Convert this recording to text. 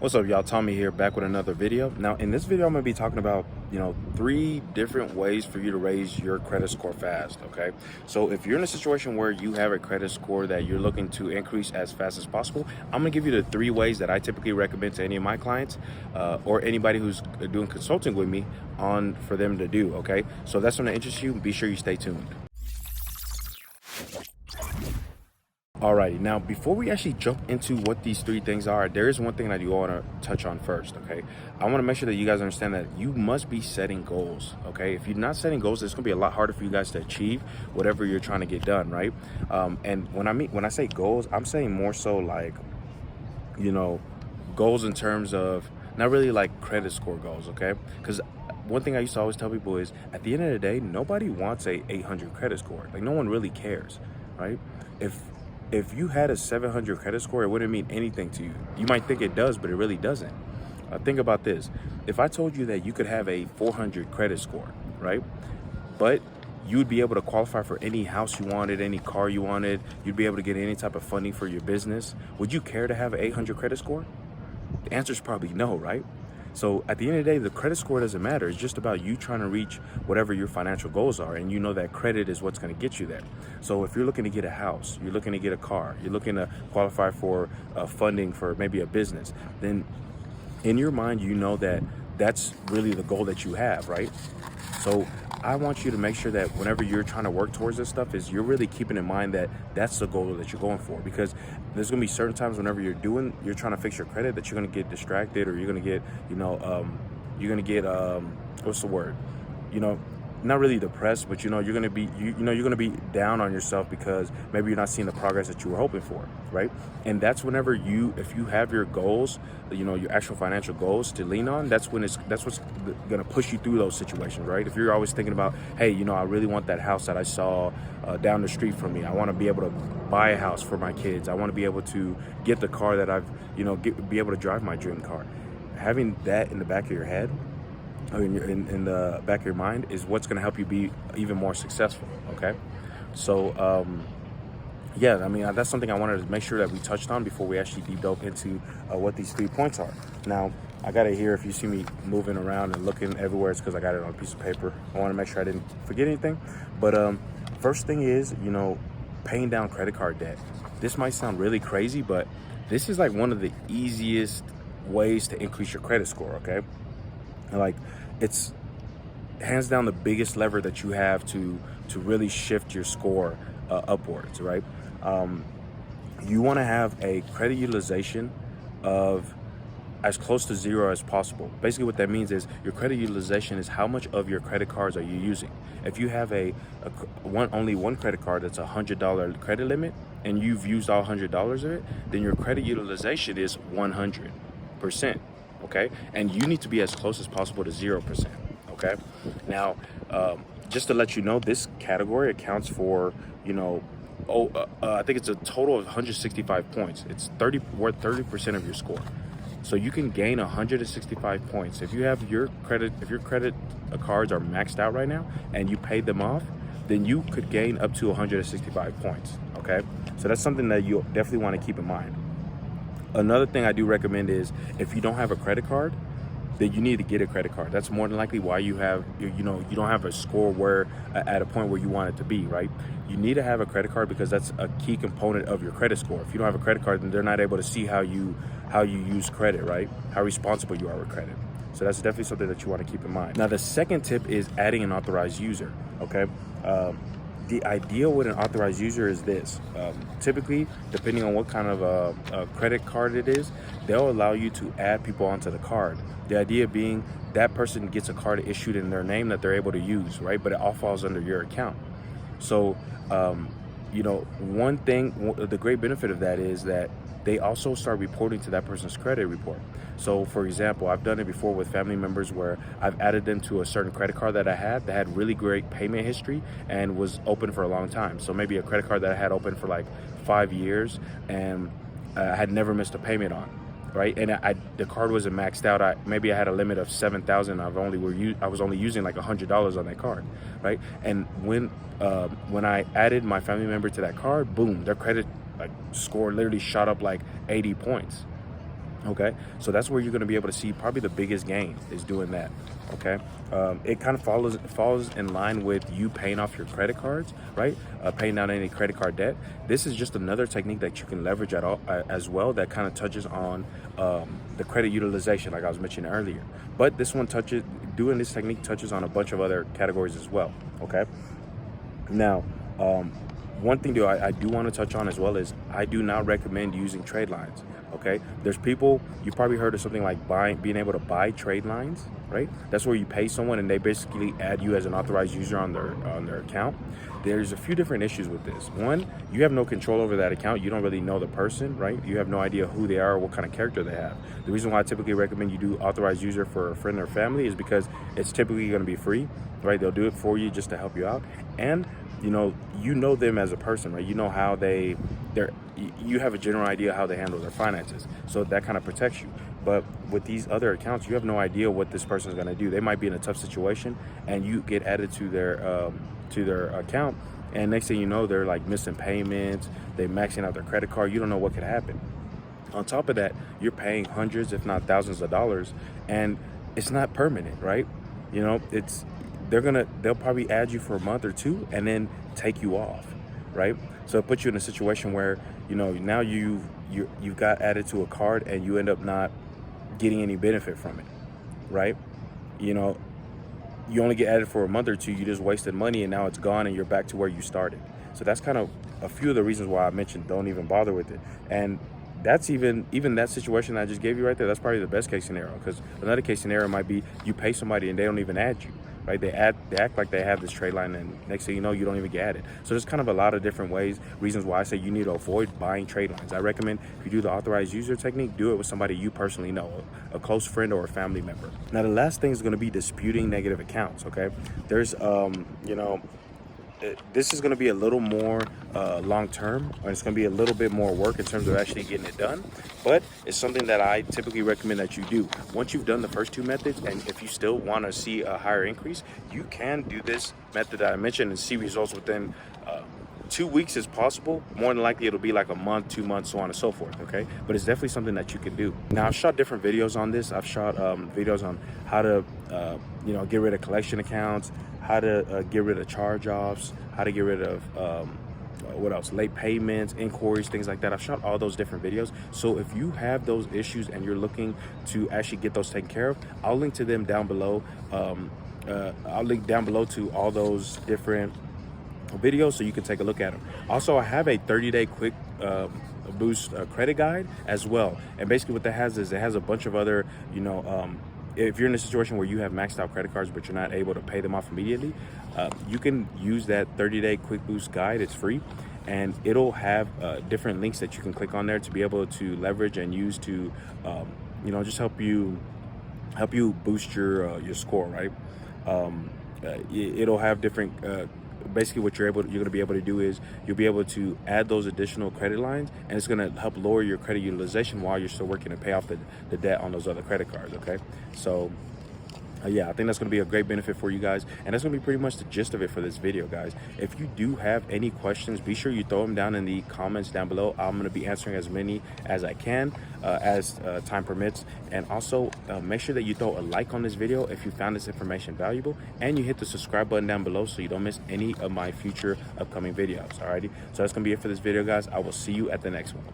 What's up, y'all? Tommy here, back with another video. Now, in this video, I'm gonna be talking about, 3 different ways for you to raise your credit score fast, okay? So if you're in a situation where you have a credit score that you're looking to increase as fast as possible, I'm gonna give you the 3 ways that I typically recommend to any of my clients or anybody who's doing consulting with me for them to do, okay? So if that's gonna interest you, be sure you stay tuned. Alrighty, now before we actually jump into what these 3 things are, there is one thing that you want to touch on first, okay? I want to make sure that you guys understand that you must be setting goals, okay? If you're not setting goals, it's going to be a lot harder for you guys to achieve whatever you're trying to get done, right? And when I say goals, I'm saying more so like, goals in terms of not really like credit score goals, okay? Because one thing I used to always tell people is at the end of the day, nobody wants a 800 credit score. Like no one really cares, right? If you had a 700 credit score, it wouldn't mean anything to you. You might think it does, but it really doesn't. Think about this. If I told you that you could have a 400 credit score, right? But you'd be able to qualify for any house you wanted, any car you wanted, you'd be able to get any type of funding for your business, would you care to have an 800 credit score? The answer is probably no, right? So at the end of the day, the credit score doesn't matter. It's just about you trying to reach whatever your financial goals are. And you know that credit is what's going to get you there. So if you're looking to get a house, you're looking to get a car, you're looking to qualify for funding for maybe a business, then in your mind, you know that that's really the goal that you have, right? So I want you to make sure that whenever you're trying to work towards this stuff is you're really keeping in mind that that's the goal that you're going for, because there's going to be certain times whenever you're trying to fix your credit that you're going to get distracted, or you're going to get, what's the word? Not really depressed, but you're going to be, you're going to be down on yourself because maybe you're not seeing the progress that you were hoping for, right? And that's whenever if you have your goals, your actual financial goals to lean on, that's what's going to push you through those situations, right? If you're always thinking about, hey, I really want that house that I saw down the street from me. I want to be able to buy a house for my kids. I want to be able to get the car that I've, be able to drive my dream car. Having that in the back of your head, in the back of your mind, is what's going to help you be even more successful, okay? So that's something I wanted to make sure that we touched on before we actually deep dove into what these 3 points are. Now, I got it here. If you see me moving around and looking everywhere, it's because I got it on a piece of paper. I want to make sure I didn't forget anything. But first thing is, paying down credit card debt. This might sound really crazy, but this is like one of the easiest ways to increase your credit score, okay? Like, it's hands down the biggest lever that you have to really shift your score upwards, right? You want to have a credit utilization of as close to 0 as possible. Basically what that means is your credit utilization is how much of your credit cards are you using. If you have only one credit card that's $100 credit limit and you've used all $100 of it, then your credit utilization is 100%. Okay, and you need to be as close as possible to 0%. Okay, now just to let you know, this category accounts for I think it's a total of 165 points. It's worth 30% of your score. So you can gain 165 points if your credit cards are maxed out right now and you paid them off. Then you could gain up to 165 points. Okay, so that's something that you definitely want to keep in mind. Another thing I do recommend is if you don't have a credit card, then you need to get a credit card. That's more than likely why you don't have a score where at a point where you want it to be, right? You need to have a credit card because that's a key component of your credit score. If you don't have a credit card, then they're not able to see how you use credit, right? How responsible you are with credit. So that's definitely something that you want to keep in mind. Now, the second tip is adding an authorized user, okay? The idea with an authorized user is this. Typically, depending on what kind of a credit card it is, they'll allow you to add people onto the card. The idea being that person gets a card issued in their name that they're able to use, right? But it all falls under your account. So, one thing, the great benefit of that is that they also start reporting to that person's credit report. So for example, I've done it before with family members where I've added them to a certain credit card that I had that had really great payment history and was open for a long time. So maybe a credit card that I had open for like 5 years and I had never missed a payment on, right? And the card wasn't maxed out. Maybe I had a limit of 7,000. I was only using like $100 on that card, right? And when I added my family member to that card, boom, their credit score literally shot up like 80 points. Okay, so that's where you're going to be able to see probably the biggest gain is doing that. Okay, it kind of falls in line with you paying off your credit cards, right? Paying down any credit card debt. This is just another technique that you can leverage at all as well. That kind of touches on the credit utilization, like I was mentioning earlier. But this one doing this technique touches on a bunch of other categories as well. Okay, now. One thing I do want to touch on as well is I do not recommend using trade lines. Okay, there's people, you probably heard of something like being able to buy trade lines, right? That's where you pay someone and they basically add you as an authorized user on their account. There's a few different issues with this. One, you have no control over that account. You don't really know the person, right? You have no idea who they are or what kind of character they have. The reason why I typically recommend you do authorized user for a friend or family is because it's typically going to be free, right? They'll do it for you just to help you out. And you know them as a person, right? You know how you have a general idea how they handle their finances, so that kind of protects you. But with these other accounts, you have no idea what this person is going to do. They might be in a tough situation and you get added to their account, and next thing you know, they're like missing payments, they're maxing out their credit card. You don't know what could happen. On top of that, you're paying hundreds if not thousands of dollars, and it's not permanent, right? They'll probably add you for a month or two and then take you off, right? So it puts you in a situation where now you've got added to a card and you end up not getting any benefit from it, right? You only get added for a month or two, you just wasted money and now it's gone and you're back to where you started. So that's kind of a few of the reasons why I mentioned don't even bother with it. And that's even that situation I just gave you right there, that's probably the best case scenario, because another case scenario might be you pay somebody and they don't even add you, right? They act like they have this trade line, and next thing you know, you don't even get added. So there's kind of a lot of different reasons why I say you need to avoid buying trade lines. I recommend if you do the authorized user technique, do it with somebody you personally know, a close friend or a family member. Now, the last thing is going to be disputing negative accounts. Okay, there's this is going to be a little more long term, and it's going to be a little bit more work in terms of actually getting it done, but it's something that I typically recommend that you do. Once you've done the first two methods, and if you still want to see a higher increase, you can do this method that I mentioned and see results within 2 weeks is possible. More than likely it'll be like a month, 2 months, so on and so forth. Okay, but it's definitely something that you can do. Now, I've shot different videos on this. I've shot videos on how to get rid of collection accounts, how to get rid of charge-offs, how to get rid of what else, late payments, inquiries, things like that. I've shot all those different videos. So if you have those issues and you're looking to actually get those taken care of, I'll link to them down below. I'll link down below to all those different videos so you can take a look at them. Also, I have a 30-day quick boost credit guide as well, and basically what that has is it has a bunch of other if you're in a situation where you have maxed out credit cards but you're not able to pay them off immediately, you can use that 30-day quick boost guide. It's free, and it'll have different links that you can click on there to be able to leverage and use to just help you boost your score, right? It'll have different basically what you're going to be able to do is you'll be able to add those additional credit lines, and it's going to help lower your credit utilization while you're still working to pay off the debt on those other credit cards. Okay, so yeah, I think that's going to be a great benefit for you guys, and that's going to be pretty much the gist of it for this video, guys. If you do have any questions, be sure you throw them down in the comments down below. I'm going to be answering as many as I can as time permits, and also make sure that you throw a like on this video if you found this information valuable, and you hit the subscribe button down below so you don't miss any of my future upcoming videos. Alrighty, so that's going to be it for this video, guys. I will see you at the next one.